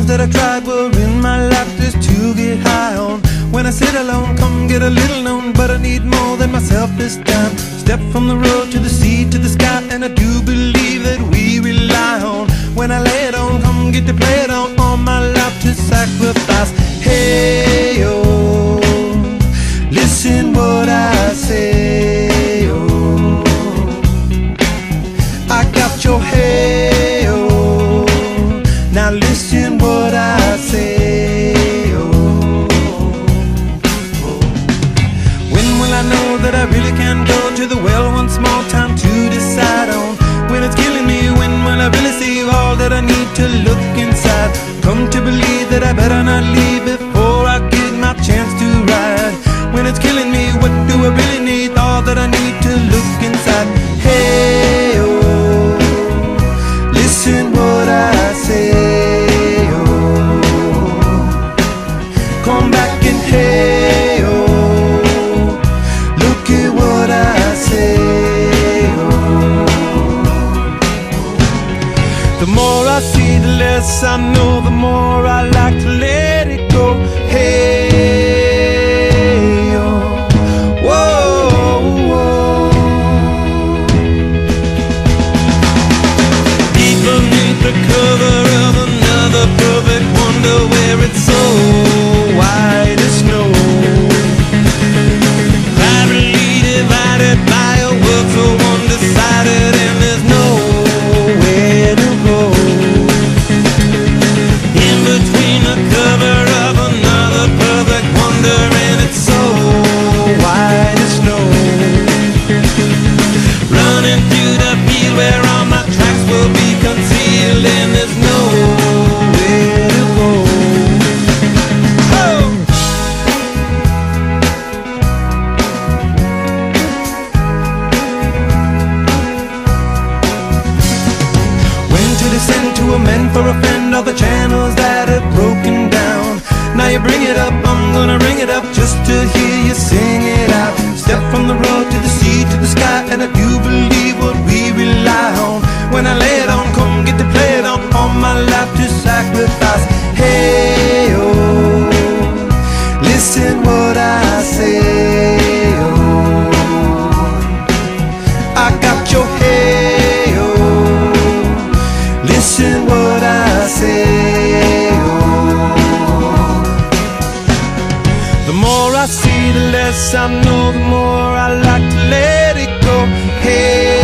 that I tried were in my life just to get high on. When I sit alone, come get a little known, but I need more than myself this time. Step from the road to the sea to the sky, and I do believe that we rely on. When I lay it on, come get to play it on, all my life to sacrifice. Hey, oh, listen what I say, oh, I got your hey, oh, now listen what I say, oh, oh. When will I know that I really can go to the well one small time to decide on? When it's killing me, when will I really see all that I need to look inside? Come to believe that I better not leave before I get my chance to ride. When it's killing me, what do I really need? All that I need to look inside. Hey, oh, listen what I say, oh, come back and hey, oh, look at what I say, oh. The more I see, the less I know, the more I like to let it go. Hey, oh, whoa, whoa. Deep beneath the cover of another perfect wonder, where it's so white as snow, privately divided by a world so undecided, and there's nowhere to go. In between the cover of another perfect wonder, and it's so white as snow, running through the field where all my tracks will be concealed, and there's nowhere to go. Oh! When to descend to amend for a friend all the channels that have broken down. Now you bring it up, I'm gonna ring it up just to hear you sing it out. Step from the road to the sea to the sky, and I do believe what we rely on. When I lay it on, come get to play it on, all my life to sacrifice. Hey, oh, listen what I say, oh, I got your hey, oh, listen what I say, oh. The more I see, the less I know, the more I like to let it go. Hey,